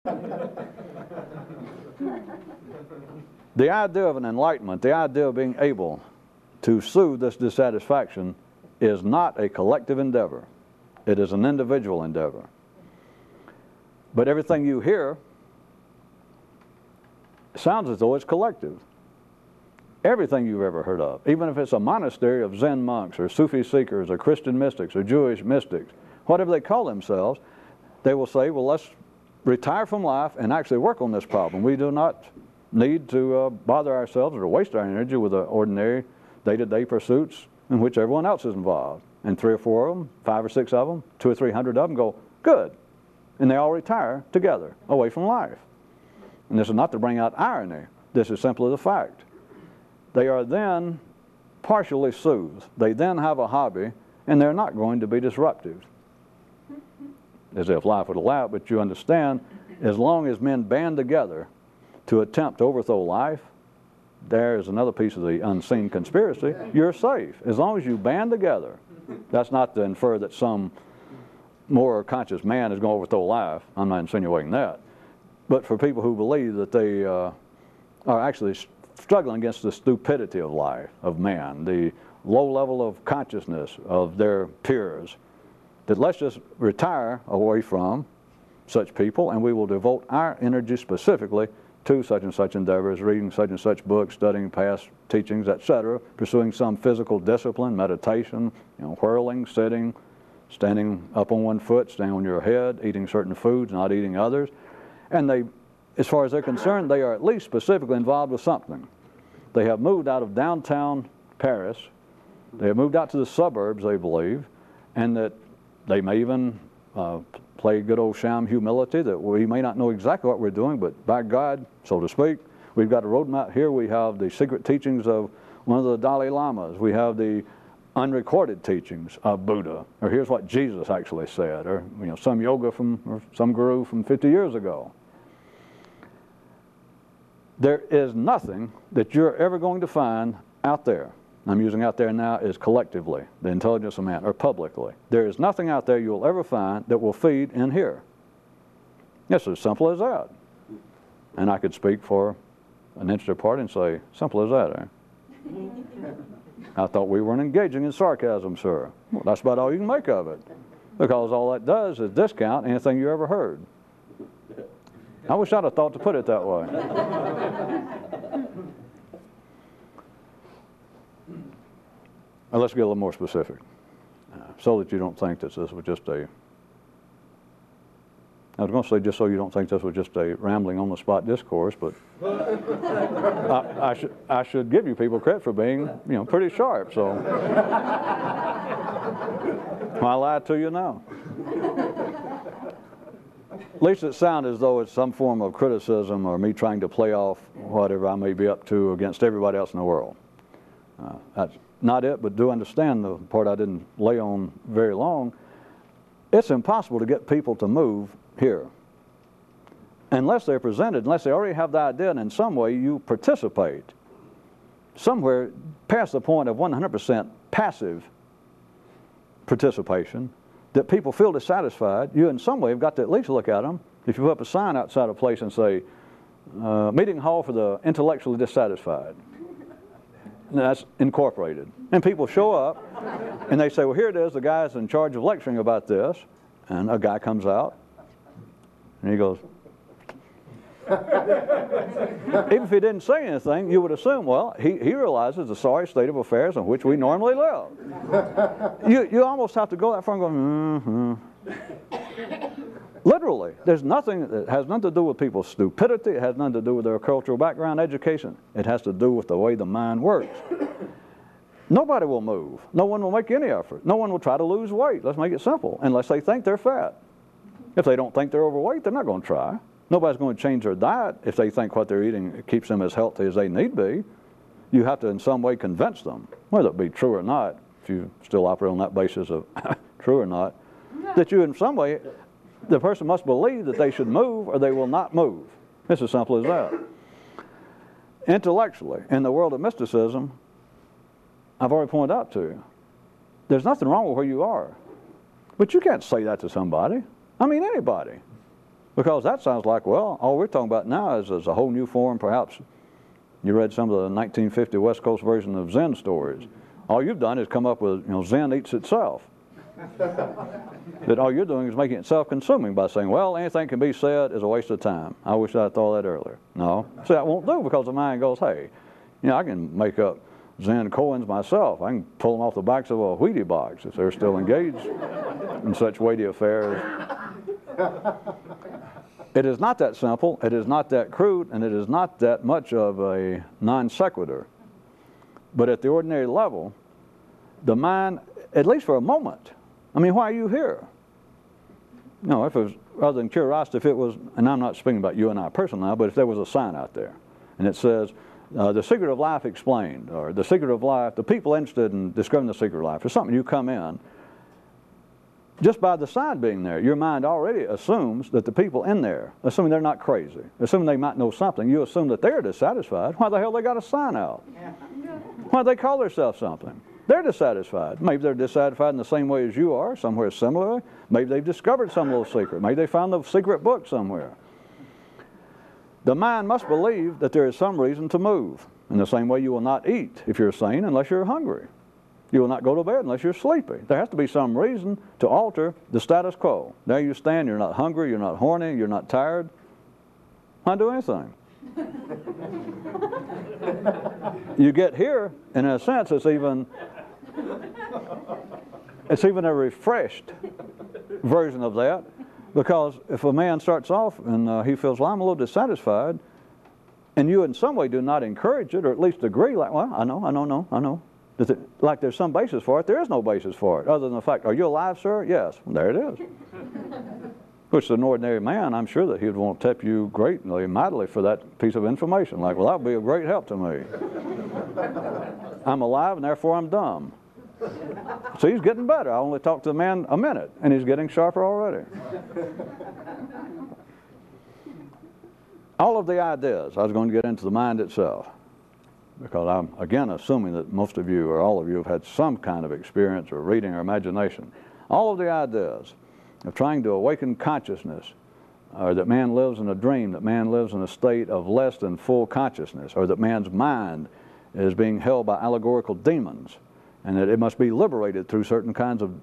The idea of an enlightenment, the idea of being able to soothe this dissatisfaction is not a collective endeavor. It is an individual endeavor. But everything you hear sounds as though it's collective. Everything you've ever heard of, even if it's a monastery of Zen monks or Sufi seekers or Christian mystics or Jewish mystics, whatever they call themselves, they will say, well, let's retire from life and actually work on this problem. We do not need to bother ourselves or to waste our energy with the ordinary day-to-day pursuits in which everyone else is involved. And 3 or 4 of them, 5 or 6 of them, 200 or 300 of them go, good. And they all retire together, away from life. And this is not to bring out irony. This is simply the fact. They are then partially soothed. They then have a hobby, and they're not going to be disruptive. As if life would allow it, but you understand, as long as men band together to attempt to overthrow life, there is another piece of the unseen conspiracy. You're safe. As long as you band together. That's not to infer that some more conscious man is going to overthrow life. I'm not insinuating that. But for people who believe that they are actually struggling against the stupidity of life, of man, the low level of consciousness of their peers, that let's just retire away from such people and we will devote our energy specifically to such and such endeavors, reading such and such books, studying past teachings, etc., pursuing some physical discipline, meditation, whirling, sitting, standing up on one foot, standing on your head, eating certain foods, not eating others. And they, as far as they're concerned, they are at least specifically involved with something. They have moved out of downtown Paris. They have moved out to the suburbs, they believe, and that they may even play good old sham humility, that we may not know exactly what we're doing, but by God, so to speak, we've got a roadmap here. We have the secret teachings of one of the Dalai Lamas. We have the unrecorded teachings of Buddha, or here's what Jesus actually said, or some yoga or some guru from 50 years ago. There is nothing that you're ever going to find out there. I'm using out there now is collectively, the intelligence of man, or publicly. There is nothing out there you'll ever find that will feed in here. It's as simple as that. And I could speak for an interested party and say, simple as that, eh? I thought we weren't engaging in sarcasm, sir. Well, that's about all you can make of it. Because all that does is discount anything you ever heard. I wish I'd have thought to put it that way. Now let's get a little more specific, so that you don't think that this was just a, I was going to say just so you don't think this was just a rambling on-the-spot discourse, but I should give you people credit for being, pretty sharp, so why lie to you now? At least it sounds as though it's some form of criticism or me trying to play off whatever I may be up to against everybody else in the world. That's not it, but do understand the part I didn't lay on very long. It's impossible to get people to move here unless they're presented, unless they already have the idea and in some way you participate somewhere past the point of 100% passive participation, that people feel dissatisfied. You in some way have got to at least look at them. If you put up a sign outside a place and say, meeting hall for the intellectually dissatisfied, that's incorporated. And people show up and they say, well, here it is, the guy's in charge of lecturing about this. And a guy comes out and he goes, even if he didn't say anything, you would assume, well, he realizes the sorry state of affairs in which we normally live. You almost have to go that far and go, Literally, there's nothing that has nothing to do with people's stupidity. It has nothing to do with their cultural background, education. It has to do with the way the mind works. Nobody will move. No one will make any effort. No one will try to lose weight. Let's make it simple, unless they think they're fat. If they don't think they're overweight, they're not going to try. Nobody's going to change their diet if they think what they're eating keeps them as healthy as they need be. You have to in some way convince them, whether it be true or not, if you still operate on that basis of true or not, that you in some way, the person must believe that they should move or they will not move. It's as simple as that. Intellectually, in the world of mysticism, I've already pointed out to you, there's nothing wrong with where you are. But you can't say that to somebody. I mean anybody. Because that sounds like, well, all we're talking about now is a whole new form. Perhaps you read some of the 1950 West Coast version of Zen stories. All you've done is come up with, Zen eats itself. That all you're doing is making it self-consuming by saying, well, anything can be said is a waste of time. I wish I'd thought that earlier. No. See, that won't do, because the mind goes, hey, I can make up Zen koans myself. I can pull them off the backs of a Wheatie box if they're still engaged in such weighty affairs. It is not that simple, it is not that crude, and it is not that much of a non sequitur. But at the ordinary level, the mind, at least for a moment, I mean, why are you here? No, if it was, rather than curiosity, if it was, and I'm not speaking about you and I personally now, but if there was a sign out there, and it says, the secret of life explained, or the secret of life, the people interested in discovering the secret of life, or something, you come in, just by the sign being there, your mind already assumes that the people in there, assuming they're not crazy, assuming they might know something, you assume that they're dissatisfied. Why the hell they got a sign out? Why do they call themselves something? They're dissatisfied. Maybe they're dissatisfied in the same way as you are, somewhere similar. Maybe they've discovered some little secret. Maybe they found the secret book somewhere. The mind must believe that there is some reason to move. In the same way you will not eat if you're sane unless you're hungry. You will not go to bed unless you're sleepy. There has to be some reason to alter the status quo. There you stand, you're not hungry, you're not horny, you're not tired. Why do anything? You get here, and in a sense, it's even a refreshed version of that, because if a man starts off and he feels, well, I'm a little dissatisfied, and you in some way do not encourage it, or at least agree, like, well, I know. Like there's some basis for it. There is no basis for it, other than the fact, are you alive, sir? Yes. Well, there it is. Which an ordinary man, I'm sure that he'd want to tip you greatly, mightily for that piece of information. Like, well, that would be a great help to me. I'm alive and therefore I'm dumb. So he's getting better. I only talked to the man a minute and he's getting sharper already. All of the ideas, I was going to get into the mind itself, because I'm, again, assuming that most of you or all of you have had some kind of experience or reading or imagination. All of the ideas of trying to awaken consciousness, or that man lives in a dream, that man lives in a state of less than full consciousness, or that man's mind is being held by allegorical demons, and that it must be liberated through certain kinds of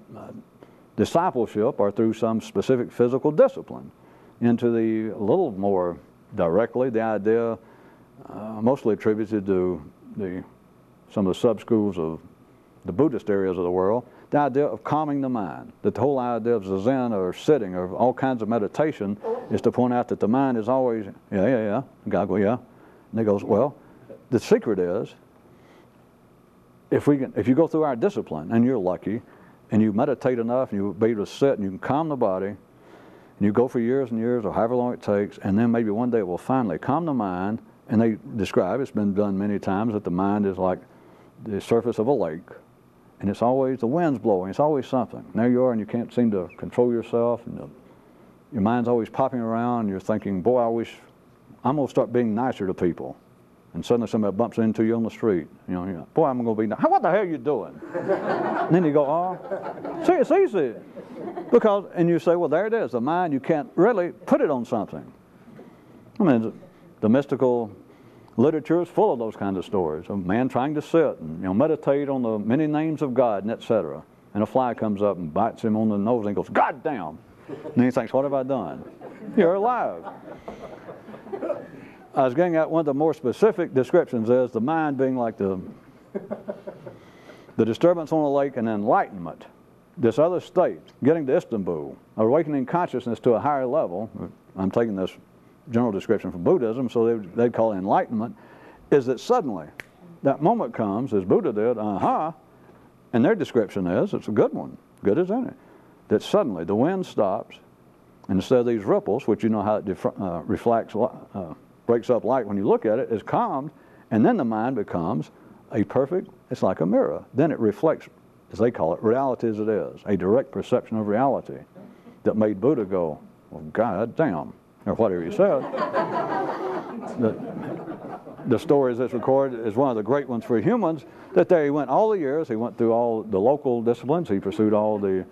discipleship or through some specific physical discipline, into the, a little more directly, the idea mostly attributed to some of the sub-schools of the Buddhist areas of the world, the idea of calming the mind. That the whole idea of Zazen or sitting or all kinds of meditation is to point out that the mind is always, yeah. The guy goes, yeah. And he goes, well, the secret is, if you go through our discipline, and you're lucky, and you meditate enough, and you be able to sit, and you can calm the body, and you go for years and years, or however long it takes, and then maybe one day it will finally calm the mind. And they describe, it's been done many times, that the mind is like the surface of a lake, and it's always, the wind's blowing, it's always something. And there you are, and you can't seem to control yourself, and your mind's always popping around, and you're thinking, boy, I wish, I'm going to start being nicer to people. And suddenly somebody bumps into you on the street. You're like, boy, I'm going to be nice. What the hell are you doing? And then you go, oh. See, it's easy. Because, and you say, well, there it is. The mind, you can't really put it on something. I mean, the mystical literature is full of those kinds of stories of man trying to sit and meditate on the many names of God and etc. And a fly comes up and bites him on the nose and goes, God damn! And then he thinks, what have I done? You're alive. I was getting at one of the more specific descriptions is the mind being like the disturbance on the lake and enlightenment. This other state, getting to Istanbul, awakening consciousness to a higher level. I'm taking this general description from Buddhism, so they'd call it enlightenment, is that suddenly that moment comes, as Buddha did, and their description is, it's a good one, good as any, that suddenly the wind stops, and instead of these ripples, which you know how it reflects, breaks up light when you look at it, is calmed, and then the mind becomes a perfect, it's like a mirror. Then it reflects, as they call it, reality as it is, a direct perception of reality that made Buddha go, well, God damn, or whatever he said. The story that's recorded is one of the great ones for humans, that there he went all the years, he went through all the local disciplines, he pursued all the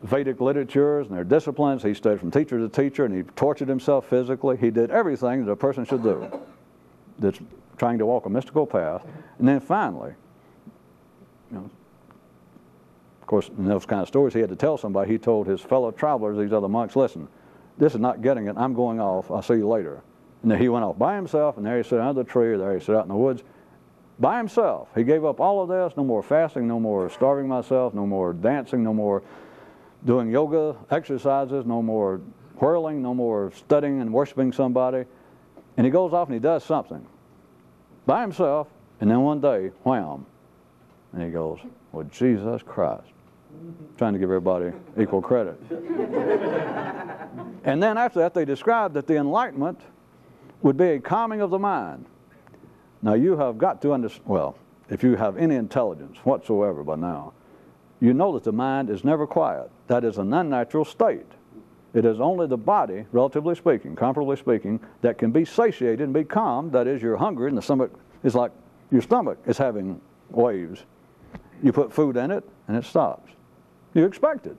Vedic literatures and their disciplines. He studied from teacher to teacher, and he tortured himself physically. He did everything that a person should do that's trying to walk a mystical path. And then finally, you know, of course, in those kind of stories he had to tell somebody, he told his fellow travelers, these other monks, listen, this is not getting it. I'm going off. I'll see you later. And then he went off by himself, and there he sat under the tree, or there he sat out in the woods by himself. He gave up all of this. No more fasting, no more starving myself, no more dancing, no more doing yoga exercises, no more whirling, no more studying and worshiping somebody. And he goes off and he does something by himself, and then one day, wham, and he goes, well, Jesus Christ. Trying to give everybody equal credit. And then after that, they described that the enlightenment would be a calming of the mind. Now you have got to understand, well, if you have any intelligence whatsoever by now, you know that the mind is never quiet. That is an unnatural state. It is only the body, relatively speaking, comparably speaking, that can be satiated and be calmed. That is, you're hungry and the stomach is like, your stomach is having waves. You put food in it and it stops. You expect it.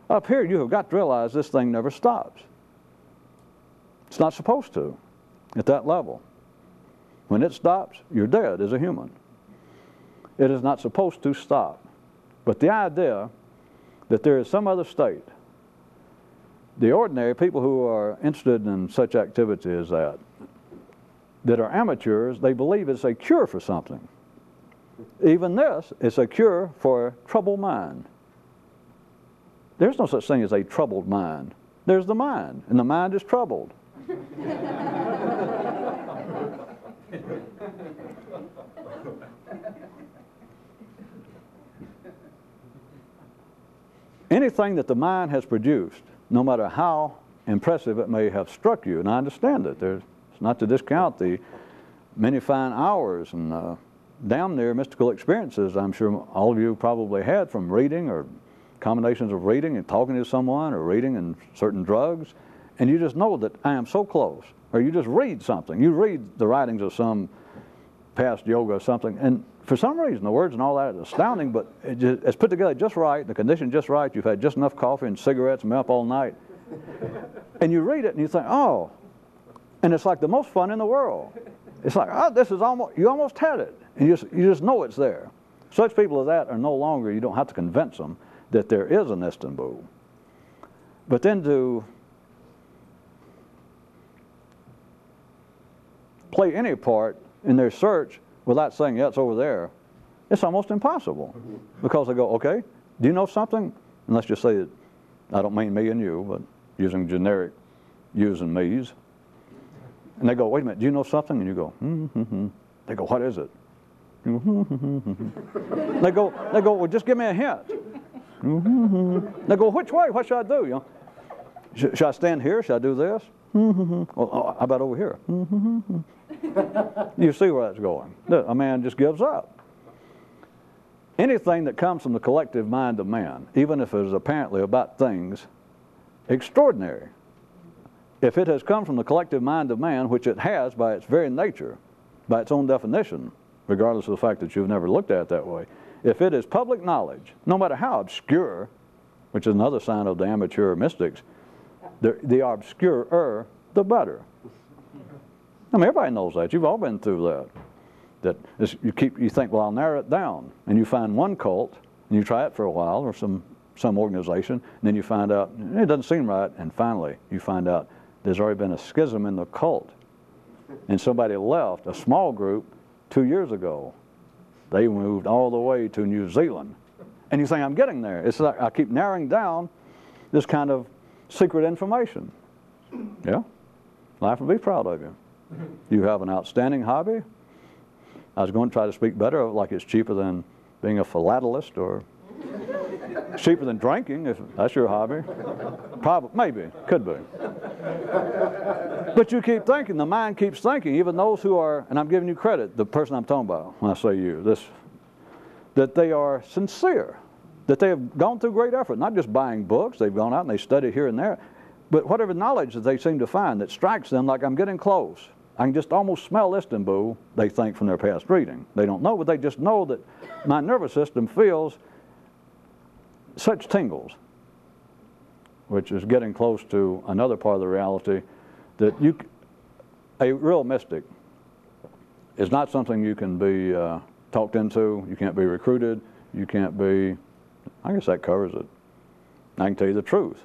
Up here, you have got to realize this thing never stops. It's not supposed to at that level. When it stops, you're dead as a human. It is not supposed to stop. But the idea that there is some other state, the ordinary people who are interested in such activity as that are amateurs, they believe it's a cure for something. Even this is a cure for a troubled mind. There's no such thing as a troubled mind. There's the mind, and the mind is troubled. Anything that the mind has produced, no matter how impressive it may have struck you, and I understand that, it's not to discount the many fine hours and damn near mystical experiences I'm sure all of you probably had from reading, or combinations of reading and talking to someone, or reading and certain drugs, and you just know that I am so close. Or you just read something. You read the writings of some past yoga or something, and for some reason the words and all that is astounding, but it's put together just right, the condition just right, you've had just enough coffee and cigarettes and been up all night, and you read it and you think, oh, and it's like the most fun in the world. It's like, oh, this is almost, you almost had it, and you just know it's there. Such people as that are no longer, you don't have to convince them that there is an Istanbul. But then to play any part in their search without saying, yeah, it's over there, it's almost impossible. Because they go, okay, do you know something? And let's just say that, I don't mean me and you, but using generic yous and me's. And they go, wait a minute, do you know something? And you go, They go, what is it? They go, well, just give me a hint. They go, which way? What should I do? You know, should I stand here? Should I do this? Well, how about over here? You see where that's going. A man just gives up. Anything that comes from the collective mind of man, even if it is apparently about things extraordinary, if it has come from the collective mind of man, which it has by its very nature, by its own definition, regardless of the fact that you've never looked at it that way, if it is public knowledge, no matter how obscure, which is another sign of the amateur mystics, the obscurer, the better. I mean, everybody knows that. You've all been through that. You think, well, I'll narrow it down. And you find one cult, and you try it for a while, or some organization, and then you find out, it doesn't seem right, and finally you find out there's already been a schism in the cult. And somebody left, a small group, 2 years ago. They moved all the way to New Zealand. And you think, I'm getting there. It's like I keep narrowing down this kind of secret information. Yeah? Life will be proud of you. You have an outstanding hobby. I was going to try to speak better, like it's cheaper than being a philatelist, or cheaper than drinking, if that's your hobby. Probably, maybe, could be. But you keep thinking, the mind keeps thinking, even those who are, and I'm giving you credit, the person I'm talking about when I say you, that they are sincere, that they have gone through great effort, not just buying books, they've gone out and they study here and there, but whatever knowledge that they seem to find that strikes them like, I'm getting close. I can just almost smell Istanbul, they think, from their past reading. They don't know, but they just know that my nervous system feels such tingles, which is getting close to another part of the reality, that a real mystic is not something you can be talked into. You can't be recruited. You can't be, I guess that covers it. I can tell you the truth,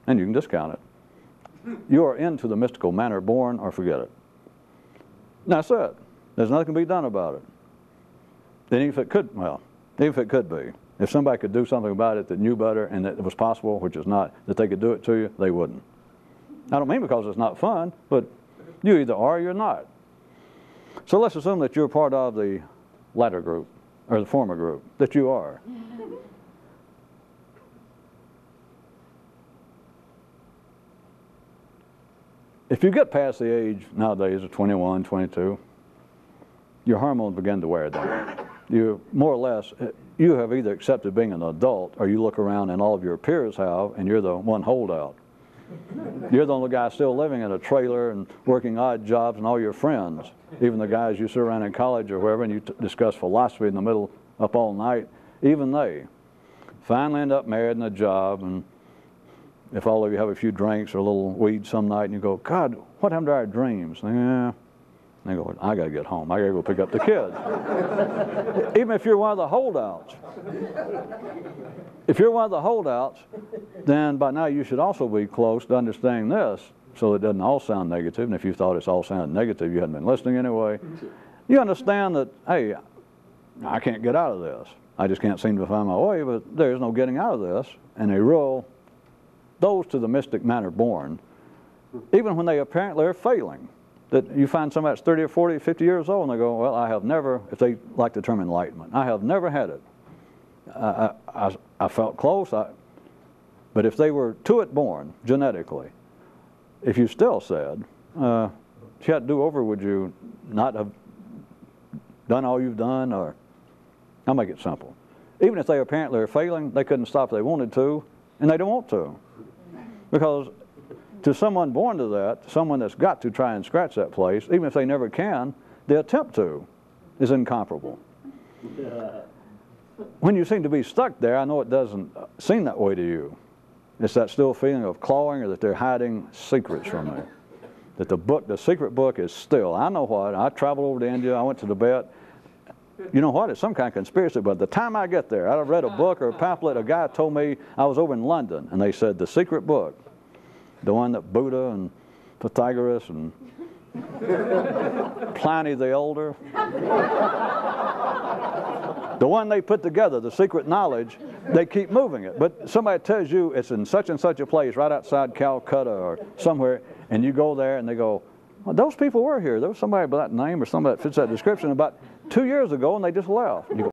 and you can discount it. You are into the mystical manner born, or forget it. And that's it. There's nothing can be done about it. And even if it could, well, even if it could be, if somebody could do something about it that knew better and that it was possible, which is not, that they could do it to you, they wouldn't. I don't mean because it's not fun, but you either are or you're not. So let's assume that you're part of the latter group, or the former group, that you are. If you get past the age nowadays of 21, 22, your hormones begin to wear down. You, more or less, you have either accepted being an adult, or you look around and all of your peers have, and you're the one holdout. You're the only guy still living in a trailer and working odd jobs, and all your friends, even the guys you sit around in college or wherever and you discuss philosophy in the middle up all night, even they finally end up married in a job, and if all of you have a few drinks or a little weed some night and you go, God, what happened to our dreams? Yeah. And they go, I got to get home. I got to go pick up the kids. Even if you're one of the holdouts. If you're one of the holdouts, then by now you should also be close to understanding this, so it doesn't all sound negative. And if you thought it's all sounded negative, you hadn't been listening anyway. You understand that, hey, I can't get out of this. I just can't seem to find my way, but there's no getting out of this. And those to the mystic manner born, even when they apparently are failing, that you find somebody that's 30 or 40 or 50 years old and they go, well, I have never, if they like the term enlightenment, I have never had it. I felt close, but if they were to it born, genetically, if you still said, if you had to do over, would you not have done all you've done? Or I'll make it simple. Even if they apparently are failing, they couldn't stop if they wanted to, and they don't want to. Because to someone born to that, someone that's got to try and scratch that place, even if they never can, the attempt to is incomparable. When you seem to be stuck there, I know it doesn't seem that way to you. It's that still feeling of clawing, or that they're hiding secrets from me. That the secret book is still, I know what, I traveled over to India, I went to Tibet. You know what, it's some kind of conspiracy, but the time I get there, I've read a book or a pamphlet, a guy told me, I was over in London, and they said the secret book, the one that Buddha and Pythagoras and Pliny the Elder, the one they put together, the secret knowledge, they keep moving it. But somebody tells you it's in such and such a place right outside Calcutta or somewhere, and you go there and they go, well, those people were here. There was somebody by that name or somebody that fits that description about 2 years ago, and they just left. And you